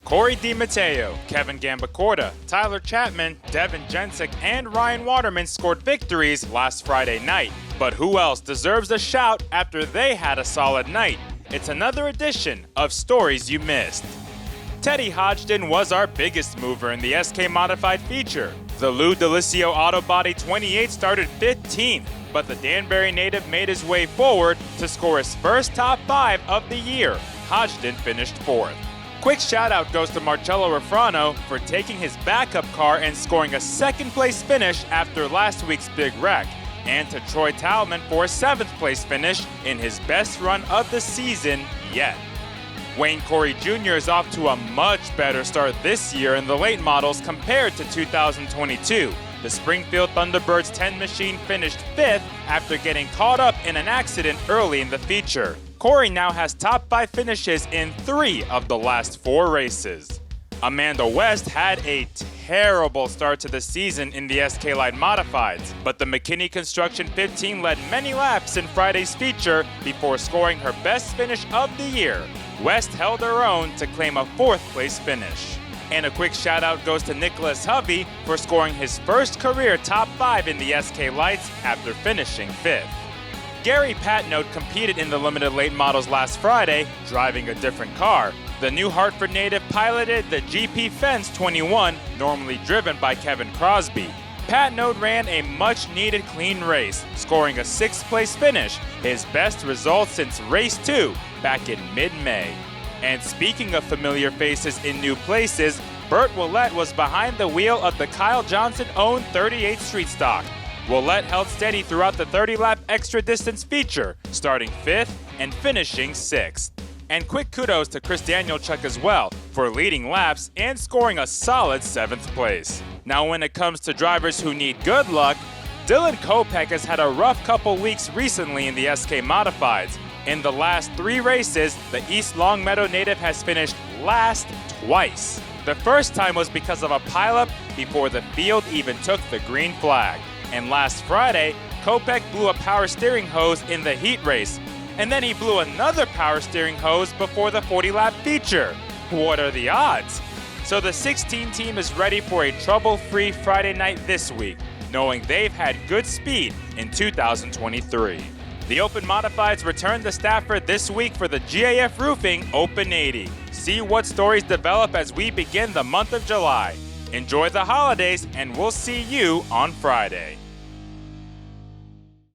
Corey DiMatteo, Kevin Gambacorta, Tyler Chapman, Devin Jensick, and Ryan Waterman scored victories last Friday night. But who else deserves a shout after they had a solid night? It's another edition of Stories You Missed. Teddy Hodgdon was our biggest mover in the SK Modified feature. The Lou Delisio Autobody 28 started 15th, but the Danbury native made his way forward to score his first top 5 of the year. Hodgdon finished 4th. Quick shout out goes to Marcello Refrano for taking his backup car and scoring a second place finish after last week's big wreck, and to Troy Talman for a 7th place finish in his best run of the season yet. Wayne Coury Jr. is off to a much better start this year in the late models compared to 2022. The Springfield Thunderbirds 10 machine finished 5th after getting caught up in an accident early in the feature. Coury now has top 5 finishes in 3 of the last 4 races. Amanda West had a terrible start to the season in the SK Line Modifieds, but the McKinney Construction 15 led many laps in Friday's feature before scoring her best finish of the year. West held her own to claim a 4th place finish. And a quick shout out goes to Nicholas Hovey for scoring his first career top 5 in the SK Lights after finishing 5th. Gary Patnode competed in the limited late models last Friday, driving a different car. The New Hartford native piloted the GP Fence 21, normally driven by Kevin Crosby. Patnode ran a much-needed clean race, scoring a 6th place finish, his best result since race 2 back in mid-May. And speaking of familiar faces in new places, Burt Willett was behind the wheel of the Kyle Johnson-owned 38 Street Stock. Willett held steady throughout the 30-lap extra distance feature, starting 5th and finishing 6th. And quick kudos to Chris Danielchuk as well for leading laps and scoring a solid 7th place. Now when it comes to drivers who need good luck, Dylan Kopech has had a rough couple weeks recently in the SK Modifieds. In the last 3 races, the East Longmeadow native has finished last twice. The first time was because of a pileup before the field even took the green flag. And last Friday, Kopech blew a power steering hose in the heat race. And then he blew another power steering hose before the 40-lap feature. What are the odds? So the 16 team is ready for a trouble-free Friday night this week, knowing they've had good speed in 2023. The Open Modifieds return to Stafford this week for the GAF Roofing Open 80. See what stories develop as we begin the month of July. Enjoy the holidays, and we'll see you on Friday.